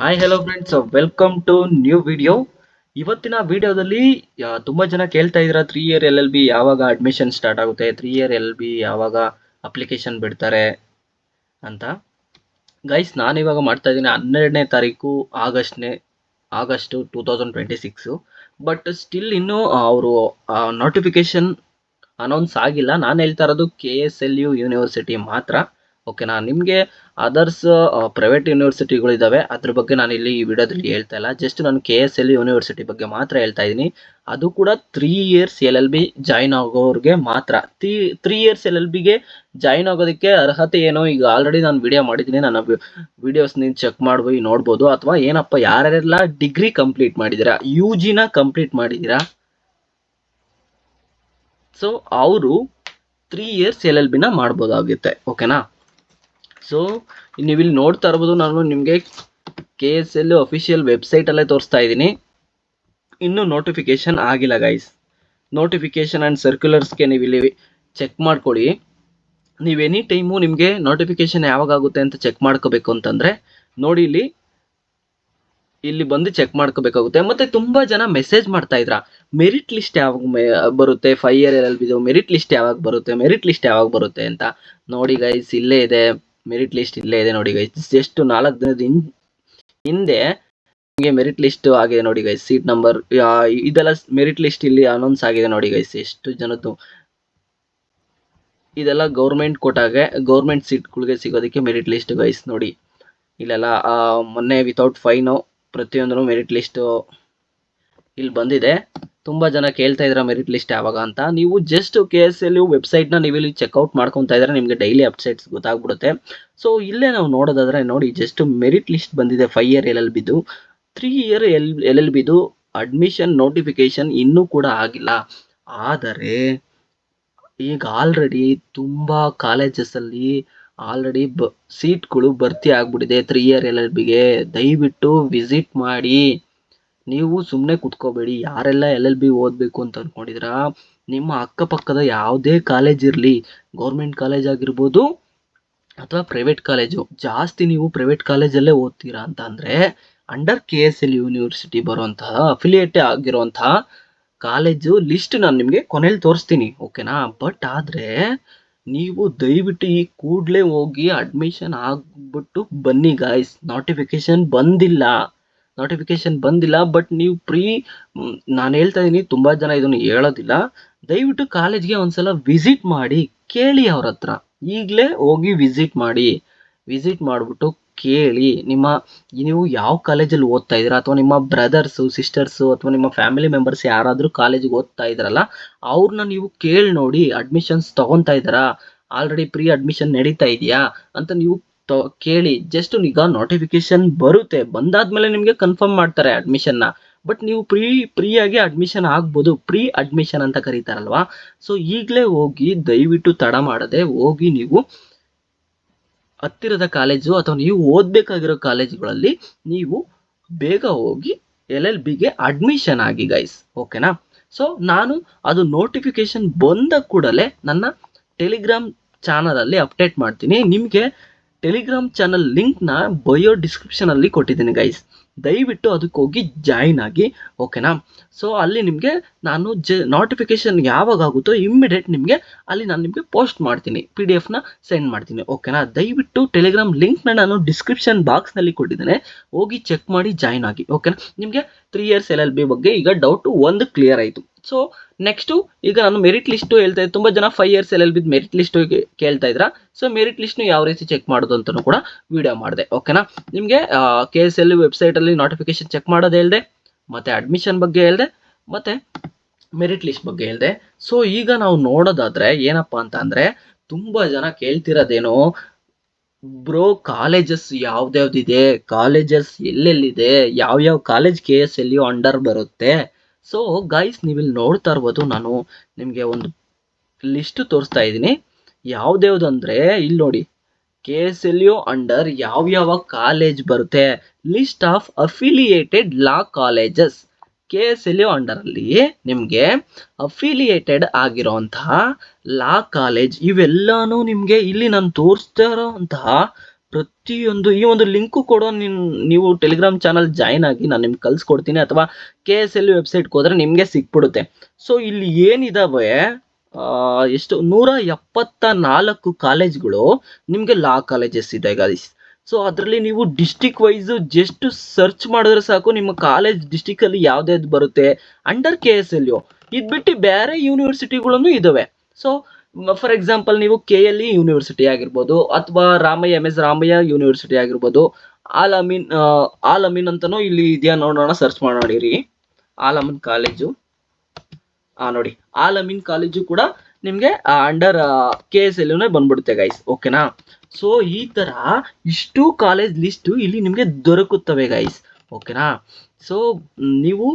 Hi hello friends, welcome to new video. ಇವತ್ತಿನ ವಿಡಿಯೋದಲ್ಲಿ ತುಂಬ ಜನ ಕೇಳ್ತಾ ಇದ್ದೀರಾ 3 ಇಯರ್ LLB ಯಾವಾಗ ಅಡ್ಮಿಷನ್ ಸ್ಟಾರ್ಟ್ ಆಗುತ್ತೆ, 3 ಇಯರ್ LLB ಯಾವಾಗ ಅಪ್ಲಿಕೇಶನ್ ಬಿಡ್ತಾರೆ ಅಂತ. ಗೈಸ್, ನಾನು ಇವಾಗ ಮಾಡ್ತಾ ಇದ್ದೀನಿ 12ನೇ ತಾರೀಕು ಆಗಸ್ಟು 2026. ಬಟ್ ಸ್ಟಿಲ್ ಇನ್ನೂ ಅವರು ನೋಟಿಫಿಕೇಶನ್ ಅನೌನ್ಸ್ ಆಗಿಲ್ಲ. ನಾನು ಹೇಳ್ತಾ ಇರೋದು KSLU ಯೂನಿವರ್ಸಿಟಿ ಮಾತ್ರ. ಓಕೆನಾ? ನಿಮಗೆ ಅದರ್ಸ್ ಪ್ರೈವೇಟ್ ಯೂನಿವರ್ಸಿಟಿಗಳಿದ್ದಾವೆ, ಅದ್ರ ಬಗ್ಗೆ ನಾನು ಇಲ್ಲಿ ಈ ವಿಡಿಯೋದಲ್ಲಿ ಹೇಳ್ತಾ ಇಲ್ಲ. ಜಸ್ಟ್ ನಾನು KSLU ಯೂನಿವರ್ಸಿಟಿ ಬಗ್ಗೆ ಮಾತ್ರ ಹೇಳ್ತಾ ಇದ್ದೀನಿ. ಅದು ಕೂಡ 3 ಇಯರ್ಸ್ LLB ಜಾಯ್ನ್ ಆಗೋರಿಗೆ ಮಾತ್ರ. 3 ಇಯರ್ಸ್ LLBಗೆ ಜಾಯ್ನ್ ಆಗೋದಕ್ಕೆ ಅರ್ಹತೆ ಏನೋ ಈಗ ಆಲ್ರೆಡಿ ನಾನು ವಿಡಿಯೋ ಮಾಡಿದ್ದೀನಿ. ನನ್ನ ವಿಡಿಯೋಸ್ ನೀವು ಚೆಕ್ ಮಾಡ್ಬೋದು, ನೋಡ್ಬೋದು. ಅಥವಾ ಏನಪ್ಪ, ಯಾರ್ಯಾರೆಲ್ಲ ಡಿಗ್ರಿ ಕಂಪ್ಲೀಟ್ ಮಾಡಿದ್ದೀರಾ, UGನ ಕಂಪ್ಲೀಟ್ ಮಾಡಿದ್ದೀರಾ, ಸೊ ಅವರು 3 ಇಯರ್ಸ್ LLBನ ಮಾಡ್ಬೋದಾಗುತ್ತೆ. ಓಕೆನಾ? ಸೊ ನೀವಿಲ್ಲಿ ನೋಡ್ತಾ ಇರ್ಬೋದು, ನಾನು ನಿಮಗೆ KSLU ಅಫಿಷಿಯಲ್ ವೆಬ್ಸೈಟಲ್ಲೇ ತೋರಿಸ್ತಾ ಇದ್ದೀನಿ. ಇನ್ನೂ ನೋಟಿಫಿಕೇಶನ್ ಆಗಿಲ್ಲ ಗೈಸ್. ನೋಟಿಫಿಕೇಶನ್ ಆ್ಯಂಡ್ ಸರ್ಕ್ಯುಲರ್ಸ್ಗೆ ನೀವು ಇಲ್ಲಿ ಚೆಕ್ ಮಾಡ್ಕೊಳ್ಳಿ. ನೀವು ಎನಿ ಟೈಮು ನಿಮಗೆ ನೋಟಿಫಿಕೇಶನ್ ಯಾವಾಗ ಆಗುತ್ತೆ ಅಂತ ಚೆಕ್ ಮಾಡ್ಕೋಬೇಕು ಅಂತಂದರೆ ನೋಡಿ, ಇಲ್ಲಿ ಬಂದು ಚೆಕ್ ಮಾಡ್ಕೋಬೇಕಾಗುತ್ತೆ. ಮತ್ತು ತುಂಬ ಜನ ಮೆಸೇಜ್ ಮಾಡ್ತಾ ಇದ್ರ, ಮೆರಿಟ್ ಲಿಸ್ಟ್ ಯಾವಾಗ ಬರುತ್ತೆ, 5 ಇಯರ್ LLB ಮೆರಿಟ್ ಲಿಸ್ಟ್ ಯಾವಾಗ ಬರುತ್ತೆ, ಮೆರಿಟ್ ಲಿಸ್ಟ್ ಯಾವಾಗ ಬರುತ್ತೆ ಅಂತ. ನೋಡಿ ಗೈಸ್, ಇಲ್ಲೇ ಇದೆ ಮೆರಿಟ್ ಲಿಸ್ಟ್, ಇಲ್ಲೇ ಇದೆ ನೋಡಿ ಗೈಸ್. ಜಸ್ಟ್ 4 ದಿನದ ಹಿಂದೆ ನಿಮಗೆ ಮೆರಿಟ್ ಲಿಸ್ಟ್ ಆಗಿದೆ ನೋಡಿ ಗೈಸ್. ಸೀಟ್ ನಂಬರ್ ಇದೆಲ್ಲ ಮೆರಿಟ್ ಲಿಸ್ಟ್ ಇಲ್ಲಿ ಅನೌನ್ಸ್ ಆಗಿದೆ ನೋಡಿ ಗೈಸ್. ಎಷ್ಟು ಜನದ್ದು ಇದೆಲ್ಲ ಗೌರ್ಮೆಂಟ್ ಕೋಟಾಗೆ, ಗೌರ್ಮೆಂಟ್ ಸೀಟ್ಗಳಿಗೆ ಸಿಗೋದಕ್ಕೆ ಮೆರಿಟ್ ಲಿಸ್ಟ್ ಗೈಸ್. ನೋಡಿ ಇಲ್ಲೆಲ್ಲ ಮೊನ್ನೆ ವಿತೌಟ್ ಫೈನು ಪ್ರತಿಯೊಂದೂ ಮೆರಿಟ್ ಲಿಸ್ಟು ಇಲ್ಲಿ ಬಂದಿದೆ. ತುಂಬ ಜನ ಕೇಳ್ತಾ ಇದ್ದೀರಾ ಮೆರಿಟ್ ಲಿಸ್ಟ್ ಯಾವಾಗ ಅಂತ. ನೀವು ಜಸ್ಟ್ KSLU ವೆಬ್ಸೈಟ್ನ ನೀವು ಇಲ್ಲಿ ಚೆಕ್ಔಟ್ ಮಾಡ್ಕೊತಾ ಇದ್ರೆ ನಿಮಗೆ ಡೈಲಿ ಅಪ್ಡೇಟ್ಸ್ ಗೊತ್ತಾಗ್ಬಿಡುತ್ತೆ. ಸೊ ಇಲ್ಲೇ ನಾವು ನೋಡೋದಾದರೆ ನೋಡಿ, ಜಸ್ಟ್ ಮೆರಿಟ್ ಲಿಸ್ಟ್ ಬಂದಿದೆ 5 ಇಯರ್ LLBದು. 3 ಇಯರ್ LLBದು ಅಡ್ಮಿಷನ್ ನೋಟಿಫಿಕೇಶನ್ ಇನ್ನೂ ಕೂಡ ಆಗಿಲ್ಲ. ಆದರೆ ಈಗ ಆಲ್ರೆಡಿ ತುಂಬ ಕಾಲೇಜಸ್ಸಲ್ಲಿ ಆಲ್ರೆಡಿ ಸೀಟ್ಗಳು ಭರ್ತಿ ಆಗ್ಬಿಟ್ಟಿದೆ 3 ಇಯರ್ LLBಗೆ. ದಯವಿಟ್ಟು ವಿಸಿಟ್ ಮಾಡಿ. ನೀವು ಸುಮ್ಮನೆ ಕುತ್ಕೋಬೇಡಿ. ಯಾರೆಲ್ಲ LLB ಓದಬೇಕು ಅಂತ ಅಂದ್ಕೊಂಡಿದ್ದೀರಾ, ನಿಮ್ಮ ಅಕ್ಕಪಕ್ಕದ ಯಾವುದೇ ಕಾಲೇಜ್ ಇರಲಿ, ಗೌರ್ಮೆಂಟ್ ಕಾಲೇಜ್ ಆಗಿರ್ಬೋದು ಅಥವಾ ಪ್ರೈವೇಟ್ ಕಾಲೇಜು, ಜಾಸ್ತಿ ನೀವು ಪ್ರೈವೇಟ್ ಕಾಲೇಜಲ್ಲೇ ಓದ್ತೀರಾ ಅಂತ ಅಂದರೆ ಅಂಡರ್ KSLU ಯೂನಿವರ್ಸಿಟಿ ಬರುವಂತಹ ಅಫಿಲಿಯೇಟ್ ಆಗಿರುವಂತಹ ಕಾಲೇಜು ಲಿಸ್ಟ್ ನಾನು ನಿಮಗೆ ಕೊನೆಯಲ್ಲಿ ತೋರಿಸ್ತೀನಿ. ಓಕೆನಾ? ಬಟ್ ಆದರೆ ನೀವು ದಯವಿಟ್ಟು ಈ ಕೂಡಲೇ ಹೋಗಿ ಅಡ್ಮಿಷನ್ ಆಗಿಬಿಟ್ಟು ಬನ್ನಿ ಗಾಯ್ಸ್. ನೋಟಿಫಿಕೇಶನ್ ಬಂದಿಲ್ಲ. ಬಟ್ ನೀವು ನಾನು ಹೇಳ್ತಾ ಇದ್ದೀನಿ, ತುಂಬ ಜನ ಇದನ್ನು ಹೇಳೋದಿಲ್ಲ. ದಯವಿಟ್ಟು ಕಾಲೇಜ್ಗೆ ಒಂದ್ಸಲ ವಿಸಿಟ್ ಮಾಡಿ, ಕೇಳಿ ಅವ್ರ ಹತ್ರ. ಈಗಲೇ ಹೋಗಿ ವಿಸಿಟ್ ಮಾಡಿಬಿಟ್ಟು ಕೇಳಿ, ನೀವು ಯಾವ ಕಾಲೇಜಲ್ಲಿ ಓದ್ತಾ ಇದ್ದೀರಾ, ಅಥವಾ ನಿಮ್ಮ ಬ್ರದರ್ಸು, ಸಿಸ್ಟರ್ಸು, ಅಥವಾ ನಿಮ್ಮ ಫ್ಯಾಮಿಲಿ ಮೆಂಬರ್ಸ್ ಯಾರಾದರೂ ಕಾಲೇಜಿಗೆ ಓದ್ತಾ ಇದ್ದಾರಲ್ಲ, ಅವ್ರನ್ನ ನೀವು ಕೇಳಿ ನೋಡಿ. ಅಡ್ಮಿಷನ್ಸ್ ತೊಗೊತಾ ಇದ್ದಾರಾ, ಆಲ್ರೆಡಿ ಪ್ರೀ ಅಡ್ಮಿಷನ್ ನಡೀತಾ ಇದೆಯಾ ಅಂತ ನೀವು ಕೇಳಿ. ಜಸ್ಟ್ ಈಗ ನೋಟಿಫಿಕೇಶನ್ ಬರುತ್ತೆ, ಬಂದಾದ್ಮೇಲೆ ನಿಮಗೆ ಕನ್ಫರ್ಮ್ ಮಾಡ್ತಾರೆ ಅಡ್ಮಿಷನ್ನ. ಬಟ್ ನೀವು ಪ್ರೀಯಾಗಿ ಅಡ್ಮಿಷನ್ ಆಗ್ಬೋದು, ಪ್ರೀ ಅಡ್ಮಿಷನ್ ಅಂತ ಕರೀತಾರಲ್ವಾ. ಸೊ ಈಗಲೇ ಹೋಗಿ, ದಯವಿಟ್ಟು ತಡ ಮಾಡದೆ ಹೋಗಿ, ನೀವು ಹತ್ತಿರದ ಕಾಲೇಜು ಅಥವಾ ನೀವು ಓದಬೇಕಾಗಿರೋ ಕಾಲೇಜುಗಳಲ್ಲಿ ನೀವು ಬೇಗ ಹೋಗಿ LLBಗೆ ಅಡ್ಮಿಷನ್ ಆಗಿ ಗೈಸ್. ಓಕೆನಾ? ಸೊ ನಾನು ಅದು ನೋಟಿಫಿಕೇಶನ್ ಬಂದ ಕೂಡಲೇ ನನ್ನ ಟೆಲಿಗ್ರಾಮ್ ಚಾನಲಲ್ಲಿ ಅಪ್ಡೇಟ್ ಮಾಡ್ತೀನಿ. ನಿಮಗೆ ಟೆಲಿಗ್ರಾಮ್ ಚಾನಲ್ ಲಿಂಕ್ನ ಬಯೋ ಡಿಸ್ಕ್ರಿಪ್ಷನಲ್ಲಿ ಕೊಟ್ಟಿದ್ದೀನಿ ಗೈಸ್. ದಯವಿಟ್ಟು ಅದಕ್ಕೆ ಹೋಗಿ ಜಾಯಿನ್ ಆಗಿ. ಓಕೆನಾ? ಸೊ ಅಲ್ಲಿ ನಿಮಗೆ ನಾನು ನೋಟಿಫಿಕೇಶನ್ ಯಾವಾಗ ಆಗುತ್ತೋ ಇಮ್ಮಿಡಿಯೇಟ್ ನಿಮಗೆ ಅಲ್ಲಿ ನಾನು ನಿಮಗೆ ಪೋಸ್ಟ್ ಮಾಡ್ತೀನಿ, PDF ಸೆಂಡ್ ಮಾಡ್ತೀನಿ. ಓಕೆನಾ? ದಯವಿಟ್ಟು ಟೆಲಿಗ್ರಾಮ್ ಲಿಂಕ್ನ ನಾನು ಡಿಸ್ಕ್ರಿಪ್ಷನ್ ಬಾಕ್ಸ್ನಲ್ಲಿ ಕೊಟ್ಟಿದ್ದೇನೆ, ಹೋಗಿ ಚೆಕ್ ಮಾಡಿ ಜಾಯಿನ್ ಆಗಿ. ಓಕೆನಾ? ನಿಮಗೆ 3 ಇಯರ್ಸ್ LLB ಬಗ್ಗೆ ಈಗ ಡೌಟು ಒಂದು ಕ್ಲಿಯರ್ ಆಯಿತು. ಸೊ ನೆಕ್ಸ್ಟು ಈಗ ನಾನು ಮೆರಿಟ್ ಲಿಸ್ಟು ಹೇಳ್ತಾ ಇದ್ದೆ. ತುಂಬ ಜನ 5 ಇಯರ್ಸ್ LLB ಮೆರಿಟ್ ಲಿಸ್ಟು ಕೇಳ್ತಾ ಇದ್ರಾ. ಸೊ ಮೆರಿಟ್ ಲಿಸ್ಟ್ನು ಯಾವ ರೀತಿ ಚೆಕ್ ಮಾಡೋದು ಅಂತಲೂ ಕೂಡ ವಿಡಿಯೋ ಮಾಡಿದೆ. ಓಕೆನಾ? ನಿಮಗೆ KSLU ವೆಬ್ಸೈಟಲ್ಲಿ ನೋಟಿಫಿಕೇಶನ್ ಚೆಕ್ ಮಾಡೋದು ಹೇಳಿದೆ, ಮತ್ತು ಅಡ್ಮಿಷನ್ ಬಗ್ಗೆ ಹೇಳಿದೆ, ಮತ್ತು ಮೆರಿಟ್ ಲಿಸ್ಟ್ ಬಗ್ಗೆ ಹೇಳಿದೆ. ಸೊ ಈಗ ನಾವು ನೋಡೋದಾದರೆ ಏನಪ್ಪ ಅಂತ ಅಂದರೆ, ತುಂಬ ಜನ ಕೇಳ್ತಿರೋದೇನೋ, ಬ್ರೋ ಕಾಲೇಜಸ್ ಯಾವ್ದ್ಯಾವ್ದಿದೆ, ಕಾಲೇಜಸ್ ಎಲ್ಲೆಲ್ಲಿದೆ, ಯಾವ್ಯಾವ ಕಾಲೇಜ್ KSLU ಅಂಡರ್ ಬರುತ್ತೆ. ಸೊ ಗೈಸ್, ನೀವಿಲ್ಲಿ ನೋಡ್ತಾ ಇರ್ಬೋದು, ನಾನು ನಿಮಗೆ ಒಂದು ಲಿಸ್ಟ್ ತೋರಿಸ್ತಾ ಇದ್ದೀನಿ. ಯಾವ್ದ್ಯಾವ್ದು ಅಂದರೆ ಇಲ್ಲಿ ನೋಡಿ, KSLU ಅಂಡರ್ ಯಾವ್ಯಾವ ಕಾಲೇಜ್ ಬರುತ್ತೆ. List of affiliated law colleges KSLU ಅಂಡರಲ್ಲಿ ನಿಮಗೆ ಅಫಿಲಿಯೇಟೆಡ್ ಆಗಿರೋಂತಹ ಲಾ ಕಾಲೇಜ್ ಇವೆಲ್ಲಾನು ನಿಮಗೆ ಇಲ್ಲಿ ನಾನು ತೋರಿಸ್ತಾ ಇರೋಂತಹ ಪ್ರತಿಯೊಂದು ಈ ಒಂದು ಲಿಂಕು ಕೊಡೋ ನೀವು ಟೆಲಿಗ್ರಾಮ್ ಚಾನಲ್ ಜಾಯ್ನ್ ಆಗಿ ನಾನು ನಿಮ್ಗೆ ಕಳ್ಸಿಕೊಡ್ತೀನಿ, ಅಥವಾ KSLU ವೆಬ್ಸೈಟ್ಗೆ ಹೋದ್ರೆ ನಿಮಗೆ ಸಿಕ್ಬಿಡುತ್ತೆ. ಸೊ ಇಲ್ಲಿ ಏನಿದಾವೆ ಎಷ್ಟು 174 ಕಾಲೇಜ್ಗಳು ನಿಮಗೆ ಲಾ ಕಾಲೇಜಸ್ ಇದೆ ಗೈಸ್. ಸೊ ಅದರಲ್ಲಿ ನೀವು ಡಿಸ್ಟಿಕ್ ವೈಸ್ ಜಸ್ಟ್ ಸರ್ಚ್ ಮಾಡಿದ್ರೆ ಸಾಕು ನಿಮ್ಮ ಕಾಲೇಜ್ ಡಿಸ್ಟಿಕ್ ಅಲ್ಲಿ ಯಾವ್ದು ಬರುತ್ತೆ ಅಂಡರ್ KSLU. ಇದು ಬಿಟ್ಟು ಬೇರೆ ಯೂನಿವರ್ಸಿಟಿಗಳನ್ನು ಇದಾವೆ. ಸೊ ಫಾರ್ ಎಕ್ಸಾಂಪಲ್ ನೀವು KLE ಯೂನಿವರ್ಸಿಟಿ ಆಗಿರ್ಬೋದು, ಅಥವಾ ರಾಮಯ್ಯ MS ರಾಮಯ್ಯ ಯೂನಿವರ್ಸಿಟಿ ಆಗಿರ್ಬೋದು, ಆಲ್ ಅಮೀನ್ ಅಂತನೂ ಇಲ್ಲಿ ಇದೆಯಾ ನೋಡೋಣ, ಸರ್ಚ್ ಮಾಡಿರಿ. ಆಲ್ ಅಮೀನ್ ಕಾಲೇಜು ನೋಡಿ, ಆಲ್ ಅಮೀನ್ ಕಾಲೇಜು ಕೂಡ ನಿಮಗೆ ಅಂಡರ್ KSLU ಬಂದ್ಬಿಡುತ್ತೆ ಗೈಸ್. ಓಕೆನಾ? ಸೊ ಈ ತರ ಇಷ್ಟು ಕಾಲೇಜ್ ಲಿಸ್ಟ್ ಇಲ್ಲಿ ನಿಮಗೆ ದೊರಕುತ್ತವೆ ಗೈಸ್. ಓಕೆನಾ? ಸೊ ನೀವು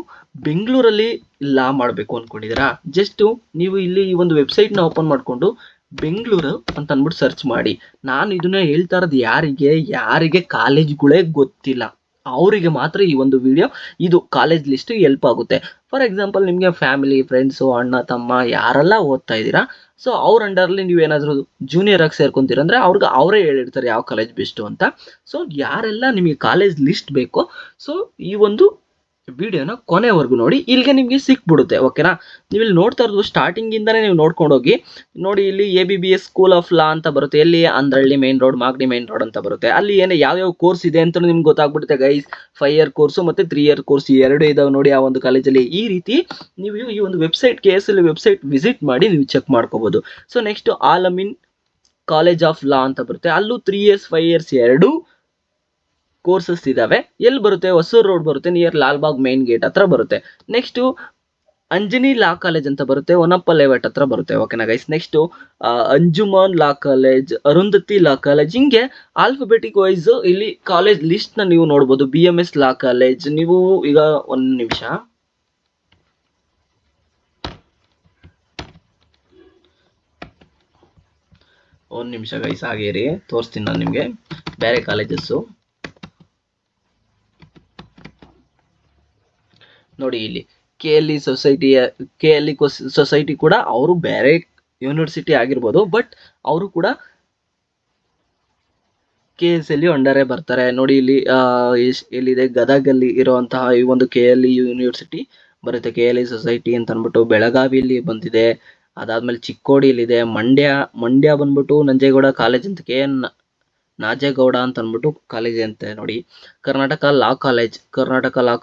ಬೆಂಗಳೂರಲ್ಲಿ ಲಾ ಮಾಡಬೇಕು ಅನ್ಕೊಂಡಿದ್ದೀರಾ, ಜಸ್ಟ್ ನೀವು ಇಲ್ಲಿ ಈ ಒಂದು ವೆಬ್ಸೈಟ್ನ ಓಪನ್ ಮಾಡಿಕೊಂಡು ಬೆಂಗಳೂರು ಅಂತ ಅಂದ್ಬಿಟ್ಟು ಸರ್ಚ್ ಮಾಡಿ. ನಾನು ಇದನ್ನ ಹೇಳ್ತಾ ಇರೋದು ಯಾರಿಗೆ ಕಾಲೇಜ್ಗಳೇ ಗೊತ್ತಿಲ್ಲ ಅವರಿಗೆ ಮಾತ್ರ ಈ ಒಂದು ವಿಡಿಯೋ, ಇದು ಕಾಲೇಜ್ ಲಿಸ್ಟ್ ಹೆಲ್ಪ್ ಆಗುತ್ತೆ. ಫಾರ್ ಎಕ್ಸಾಂಪಲ್ ನಿಮಗೆ ಫ್ಯಾಮಿಲಿ, ಫ್ರೆಂಡ್ಸು, ಅಣ್ಣ ತಮ್ಮ ಯಾರೆಲ್ಲ ಓದ್ತಾ ಇದ್ದೀರಾ, ಸೊ ಅವ್ರ ಅಂಡರಲ್ಲಿ ನೀವೇನಾದರೂ ಜೂನಿಯರ್ ಆಗಿ ಸೇರ್ಕೊಂತೀರ ಅಂದರೆ ಅವರೇ ಹೇಳಿರ್ತಾರೆ ಯಾವ ಕಾಲೇಜ್ ಬೆಸ್ಟು ಅಂತ. ಸೊ ಯಾರೆಲ್ಲ ನಿಮಗೆ ಕಾಲೇಜ್ ಲಿಸ್ಟ್ ಬೇಕೋ ಸೊ ಈ ಒಂದು ವಿಡಿಯೋನ ಕೊನೆವರೆಗೂ ನೋಡಿ, ಇಲ್ಲಿಗೆ ನಿಮಗೆ ಸಿಕ್ಬಿಡುತ್ತೆ. ಓಕೆನಾ? ನೀವು ಇಲ್ಲಿ ನೋಡ್ತಾ ಇರೋದು ಸ್ಟಾರ್ಟಿಂಗಿಂದನೇ ನೀವು ನೋಡ್ಕೊಂಡು ಹೋಗಿ ನೋಡಿ. ಇಲ್ಲಿ ABBS ಸ್ಕೂಲ್ ಆಫ್ ಲಾ ಅಂತ ಬರುತ್ತೆ, ಎಲ್ಲಿ Andrahalli main road, Magadi main road ಅಂತ ಬರುತ್ತೆ. ಅಲ್ಲಿ ಏನು ಯಾವ್ಯಾವ ಕೋರ್ಸ್ ಇದೆ ಅಂತ ನಿಮ್ಗೆ ಗೊತ್ತಾಗ್ಬಿಡುತ್ತೆ ಗೈಸ್. 5 ಇಯರ್ ಕೋರ್ಸು ಮತ್ತು 3 ಇಯರ್ ಕೋರ್ಸ್ ಎರಡು ಇದಾವೆ ನೋಡಿ ಆ ಒಂದು ಕಾಲೇಜಲ್ಲಿ. ಈ ರೀತಿ ನೀವು ಈ ಒಂದು ವೆಬ್ಸೈಟ್ KSLU ವೆಬ್ಸೈಟ್ ವಿಸಿಟ್ ಮಾಡಿ ನೀವು ಚೆಕ್ ಮಾಡ್ಕೋಬಹುದು. So next all Amin college of law ಅಂತ ಬರುತ್ತೆ, ಅಲ್ಲೂ 3 ಇಯರ್ಸ್ 5 ಇಯರ್ಸ್ ಎರಡು ಕೋರ್ಸಸ್ ಇದಾವೆ. ಎಲ್ಲಿ ಬರುತ್ತೆ? ಹೊಸೂರು ರೋಡ್ ಬರುತ್ತೆ, ನಿಯರ್ ಲಾಲ್ಬಾಗ್ ಮೇನ್ ಗೇಟ್ ಹತ್ರ ಬರುತ್ತೆ. ನೆಕ್ಸ್ಟ್ ಅಂಜನಿ ಲಾ ಕಾಲೇಜ್ ಅಂತ ಬರುತ್ತೆ, ಹೊನ್ನಪ್ಪ ಲೇಔಟ್ ಹತ್ರ ಬರುತ್ತೆ. ಓಕೆನಾ guys? Next Anjuman law college, Arundhati law college, ಹಿಂಗೆ ಆಲ್ಫಾಬೆಟಿಕ್ ವೈಸ್ ಇಲ್ಲಿ ಕಾಲೇಜ್ ಲಿಸ್ಟ್ ನ ನೀವು ನೋಡ್ಬೋದು. BMS ಲಾ ಕಾಲೇಜ್, ನೀವು ಈಗ ಒಂದು ನಿಮಿಷ ಗೈಸ್ ಹಾಗೇರಿ, ತೋರಿಸ್ತೀನಿ ನಾನು ನಿಮಗೆ ಬೇರೆ ಕಾಲೇಜಸ್ಸು ನೋಡಿ. ಇಲ್ಲಿ KLE ಸೊಸೈಟಿ ಕೂಡ ಅವರು ಬೇರೆ ಯೂನಿವರ್ಸಿಟಿ ಆಗಿರ್ಬೋದು, ಬಟ್ ಅವರು ಕೂಡ KSLU ಅಂಡರೇ ಬರ್ತಾರೆ ನೋಡಿ. ಇಲ್ಲಿ ಎಲ್ಲಿದೆ? ಗದಗಲ್ಲಿ ಇರುವಂತಹ ಈ ಒಂದು KLE ಯೂನಿವರ್ಸಿಟಿ ಬರುತ್ತೆ, KLE ಸೊಸೈಟಿ ಅಂತ ಅಂದ್ಬಿಟ್ಟು. ಬೆಳಗಾವಿಯಲ್ಲಿ ಬಂದಿದೆ, ಅದಾದ್ಮೇಲೆ ಚಿಕ್ಕೋಡಿಯಲ್ಲಿದೆ. ಮಂಡ್ಯ ಬಂದ್ಬಿಟ್ಟು ನಂಜೇಗೌಡ ಕಾಲೇಜ್ ಅಂತ, KN ನಾಜೇಗೌಡ ಅಂತ ಅಂದ್ಬಿಟ್ಟು ಕಾಲೇಜ್ ಅಂತೆ ನೋಡಿ. ಕರ್ನಾಟಕ ಲಾ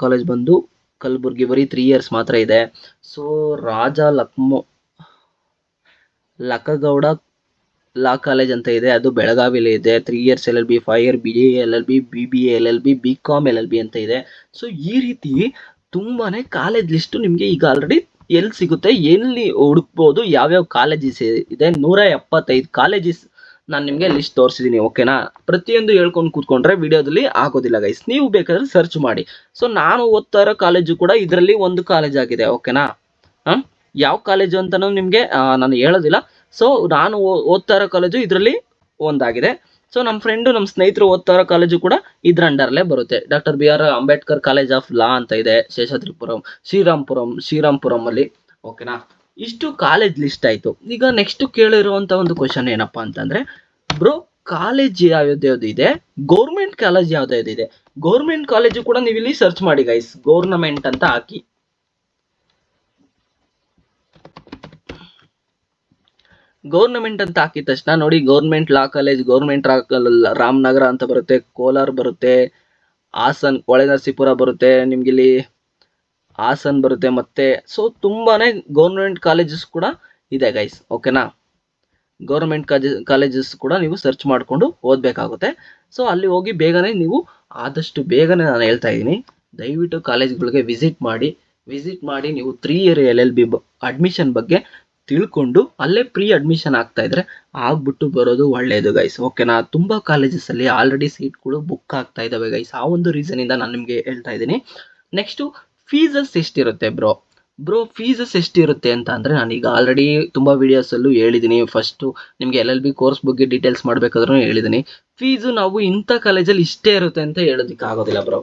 ಕಾಲೇಜ್ ಬಂದು ಕಲಬುರ್ಗಿ, ಬರೀ 3 ಇಯರ್ಸ್ ಮಾತ್ರ ಇದೆ. ಸೊ ರಾಜ ಲಕ್ಕಗೌಡ ಲಾ ಕಾಲೇಜ್ ಅಂತ ಇದೆ, ಅದು ಬೆಳಗಾವಿಲಿ ಇದೆ. 3 years LLB, 5 year BA LLB, BBA LLB, BCom LLB ಅಂತ ಇದೆ. ಸೊ ಈ ರೀತಿ ತುಂಬಾನೇ ಕಾಲೇಜ್ ಲಿಸ್ಟ್ ನಿಮಗೆ ಈಗ ಆಲ್ರೆಡಿ ಎಲ್ಲಿ ಸಿಗುತ್ತೆ, ಎಲ್ಲಿ ಹುಡುಕ್ಬೋದು, ಯಾವ್ಯಾವ ಕಾಲೇಜಸ್ ಇದೆ. 175 ಕಾಲೇಜಸ್ ನಾನು ನಿಮಗೆ ಲಿಸ್ಟ್ ತೋರಿಸಿದ್ದೀನಿ. ಓಕೆನಾ? ಪ್ರತಿಯೊಂದು ಹೇಳ್ಕೊಂಡು ಕೂತ್ಕೊಂಡ್ರೆ ವಿಡಿಯೋದಲ್ಲಿ ಆಗೋದಿಲ್ಲ ಗೈಸ್, ನೀವು ಬೇಕಾದ್ರೆ ಸರ್ಚ್ ಮಾಡಿ. ಸೊ ನಾನು ಓದ್ತಾ ಇರೋ ಕಾಲೇಜು ಕೂಡ ಇದರಲ್ಲಿ ಒಂದು ಕಾಲೇಜ್ ಆಗಿದೆ. ಓಕೆನಾ? ಯಾವ ಕಾಲೇಜು ಅಂತಲೂ ನಿಮಗೆ ನಾನು ಹೇಳೋದಿಲ್ಲ. ಸೊ ನಾನು ಓದ್ತಾ ಇರೋ ಕಾಲೇಜು ಇದರಲ್ಲಿ ಒಂದಾಗಿದೆ. ಸೊ ನಮ್ಮ ಫ್ರೆಂಡು, ನಮ್ಮ ಸ್ನೇಹಿತರು ಓದ್ತಾ ಇರೋ ಕಾಲೇಜು ಕೂಡ ಇದ್ರ ಅಂಡರ್ಲೇ ಬರುತ್ತೆ. Doctor BR Ambedkar college of law ಅಂತ ಇದೆ, ಶೇಷಾದ್ರಿಪುರಂ, ಶ್ರೀರಾಮ್ಪುರಂ ಅಲ್ಲಿ. ಓಕೆನಾ? ಇಷ್ಟು ಕಾಲೇಜ್ ಲಿಸ್ಟ್ ಆಯ್ತು. ಈಗ ನೆಕ್ಸ್ಟ್ ಕೇಳಿರುವಂತ ಒಂದು ಕ್ವಶನ್ ಏನಪ್ಪಾ ಅಂತಂದ್ರೆ, ಬ್ರೋ ಕಾಲೇಜ್ ಯಾವ್ದು ಇದೆ, ಗೌರ್ಮೆಂಟ್ ಕಾಲೇಜ್ ಯಾವ್ದು ಇದೆ? ಗೌರ್ಮೆಂಟ್ ಕಾಲೇಜು ಕೂಡ ನೀವು ಇಲ್ಲಿ ಸರ್ಚ್ ಮಾಡಿ ಗೈಸ್, ಗೌರ್ನಮೆಂಟ್ ಅಂತ ಹಾಕಿ. ಗೌರ್ನಮೆಂಟ್ ಅಂತ ಹಾಕಿದ ತಕ್ಷಣ ನೋಡಿ, government law college, government Ramanagara ಅಂತ ಬರುತ್ತೆ, ಕೋಲಾರ ಬರುತ್ತೆ, ಹಾಸನ್, ಹೊಳೆನರಸೀಪುರ ಬರುತ್ತೆ, ನಿಮ್ಗೆ ಇಲ್ಲಿ ಹಾಸನ್ ಬರುತ್ತೆ. ಮತ್ತೆ ಸೊ ತುಂಬಾನೇ ಗೌರ್ಮೆಂಟ್ ಕಾಲೇಜಸ್ ಕೂಡ ಇದೆ ಗೈಸ್. ಓಕೆನಾ? ಗೌರ್ಮೆಂಟ್ ಕಾಲೇಜಸ್ ಕೂಡ ನೀವು ಸರ್ಚ್ ಮಾಡಿಕೊಂಡು ಓದಬೇಕಾಗುತ್ತೆ. ಸೊ ಅಲ್ಲಿ ಹೋಗಿ ಬೇಗನೆ ನೀವು, ಆದಷ್ಟು ಬೇಗನೆ ನಾನು ಹೇಳ್ತಾ ಇದ್ದೀನಿ, ದಯವಿಟ್ಟು ಕಾಲೇಜ್ಗಳಿಗೆ ವಿಸಿಟ್ ಮಾಡಿ ನೀವು 3 ಇಯರ್ LLB ಅಡ್ಮಿಷನ್ ಬಗ್ಗೆ ತಿಳ್ಕೊಂಡು ಅಲ್ಲೇ ಪ್ರೀ ಅಡ್ಮಿಷನ್ ಆಗ್ತಾ ಇದ್ರೆ ಆಗ್ಬಿಟ್ಟು ಬರೋದು ಒಳ್ಳೆಯದು ಗೈಸ್. ಓಕೆನಾ? ತುಂಬಾ ಕಾಲೇಜಸ್ ಅಲ್ಲಿ ಆಲ್ರೆಡಿ ಸೀಟ್ಗಳು ಬುಕ್ ಆಗ್ತಾ ಇದಾವೆ ಗೈಸ್. ಆ ಒಂದು ರೀಸನ್ ಇಂದ ನಾನು ನಿಮಗೆ ಹೇಳ್ತಾ ಇದ್ದೀನಿ. ನೆಕ್ಸ್ಟ್ ಫೀಸಸ್ ಎಷ್ಟಿರುತ್ತೆ ಬ್ರೋ ಫೀಸಸ್ ಎಷ್ಟಿರುತ್ತೆ ಅಂತ ಅಂದರೆ, ನಾನೀಗ ಆಲ್ರೆಡಿ ತುಂಬ ವೀಡಿಯೋಸಲ್ಲೂ ಹೇಳಿದ್ದೀನಿ. ಫಸ್ಟು ನಿಮಗೆ LLB ಕೋರ್ಸ್ ಬಗ್ಗೆ ಡೀಟೇಲ್ಸ್ ಮಾಡಬೇಕಾದ್ರೂ ಹೇಳಿದ್ದೀನಿ. ಫೀಸು ನಾವು ಇಂಥ ಕಾಲೇಜಲ್ಲಿ ಇಷ್ಟೇ ಇರುತ್ತೆ ಅಂತ ಹೇಳೋದಕ್ಕೆ ಆಗೋದಿಲ್ಲ ಬ್ರೋ.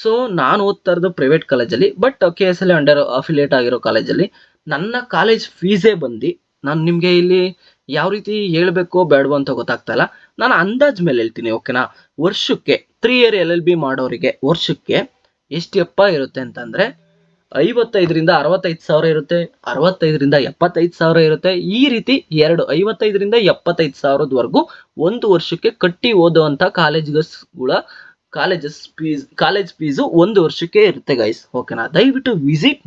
ಸೊ ನಾನು ಓದ್ತಾ ಇರೋದು ಪ್ರೈವೇಟ್ ಕಾಲೇಜಲ್ಲಿ, ಬಟ್ KSLE ಅಂಡರ್ ಅಫಿಲಿಯೇಟ್ ಆಗಿರೋ ಕಾಲೇಜಲ್ಲಿ. ನನ್ನ ಕಾಲೇಜ್ ಫೀಸೇ ಬಂದು, ನಾನು ನಿಮಗೆ ಇಲ್ಲಿ ಯಾವ ರೀತಿ ಹೇಳ್ಬೇಕೋ ಬೇಡವೋ ಅಂತ ಗೊತ್ತಾಗ್ತಾ ಇಲ್ಲ. ನಾನು ಅಂದಾಜ್ ಮೇಲೆ ಹೇಳ್ತೀನಿ, ಓಕೆನಾ. ವರ್ಷಕ್ಕೆ 3 ಇಯರ್ LLB ಮಾಡೋರಿಗೆ ವರ್ಷಕ್ಕೆ ಎಷ್ಟಪ್ಪ ಇರುತ್ತೆ ಅಂತಂದರೆ 55ರಿಂದ 65,000 ಇರುತ್ತೆ, 65ರಿಂದ 75,000 ಇರುತ್ತೆ. ಈ ರೀತಿ 55ರಿಂದ 75,000ದವರೆಗೂ ಒಂದು ವರ್ಷಕ್ಕೆ ಕಟ್ಟಿ ಓದುವಂಥ ಕಾಲೇಜ್ ಫೀಸು ಒಂದು ವರ್ಷಕ್ಕೆ ಇರುತ್ತೆ ಗೈಸ್, ಓಕೆನಾ. ದಯವಿಟ್ಟು ವಿಸಿಟ್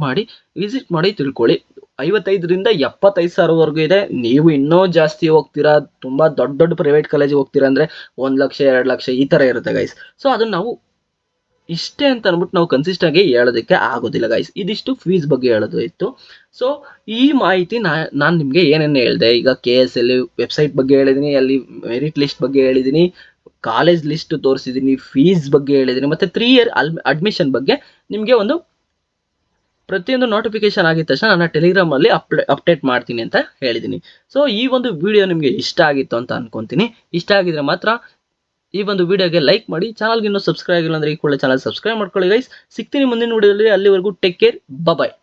ಮಾಡಿ ತಿಳ್ಕೊಳ್ಳಿ. 55ರಿಂದ 75,000ವರೆಗೂ ಇದೆ. ನೀವು ಇನ್ನೂ ಜಾಸ್ತಿ ಹೋಗ್ತೀರಾ, ತುಂಬ ದೊಡ್ಡ ಪ್ರೈವೇಟ್ ಕಾಲೇಜಿಗೆ ಹೋಗ್ತೀರಾ ಅಂದರೆ 1 ಲಕ್ಷ 2 ಲಕ್ಷ ಈ ಥರ ಇರುತ್ತೆ ಗೈಸ್. ಸೊ ಅದನ್ನು ನಾವು ಇಷ್ಟೇ ಅಂತ ಅಂದ್ಬಿಟ್ಟು ನಾವು ಕನ್ಸಿಸ್ಟಾಗಿ ಹೇಳೋದಕ್ಕೆ ಆಗೋದಿಲ್ಲ ಗೈಸ್. ಇದಿಷ್ಟು ಫೀಸ್ ಬಗ್ಗೆ ಹೇಳೋದು ಇತ್ತು. ಸೊ ಈ ಮಾಹಿತಿ ನಾನು ನಿಮಗೆ ಏನೇನು ಹೇಳಿದೆ, ಈಗ KSLE ವೆಬ್ಸೈಟ್ ಬಗ್ಗೆ ಹೇಳಿದ್ದೀನಿ, ಅಲ್ಲಿ ಮೆರಿಟ್ ಲಿಸ್ಟ್ ಬಗ್ಗೆ ಹೇಳಿದ್ದೀನಿ, ಕಾಲೇಜ್ ಲಿಸ್ಟ್ ತೋರಿಸಿದ್ದೀನಿ, ಫೀಸ್ ಬಗ್ಗೆ ಹೇಳಿದ್ದೀನಿ, ಮತ್ತು 3 ಇಯರ್ ಅಡ್ಮಿಷನ್ ಬಗ್ಗೆ ನಿಮಗೆ ಒಂದು ಪ್ರತಿಯೊಂದು ನೋಟಿಫಿಕೇಶನ್ ಆಗಿದ ತಕ್ಷಣ ನನ್ನ ಟೆಲಿಗ್ರಾಮಲ್ಲಿ ಅಪ್ಡೇಟ್ ಮಾಡ್ತೀನಿ ಅಂತ ಹೇಳಿದ್ದೀನಿ. ಸೊ ಈ ಒಂದು ವಿಡಿಯೋ ನಿಮಗೆ ಇಷ್ಟ ಆಗಿತ್ತು ಅಂತ ಅನ್ಕೊತೀನಿ. ಇಷ್ಟ ಆಗಿದ್ರೆ ಮಾತ್ರ ಈ ಒಂದು ವಿಡಿಯೋಗೆ ಲೈಕ್ ಮಾಡಿ, ಚಾನಲ್ಗೆ ಇನ್ನೂ ಸಬ್ಸ್ಕ್ರೈಬ್ ಆಗಿಲ್ಲ ಅಂದರೆ ಈ ಕೂಡಲೇ ಚಾನಲ್ ಸಬ್ಸ್ಕ್ರೈಬ್ ಮಾಡ್ಕೊಳ್ಳಿ ಗೈಸ್. ಸಿಗ್ತೀನಿ ಮುಂದಿನ ವಿಡಿಯೋದಲ್ಲಿ. ಅಲ್ಲಿವರೆಗೂ ಟೇಕ್ ಕೇರ್, ಬಾಯ್.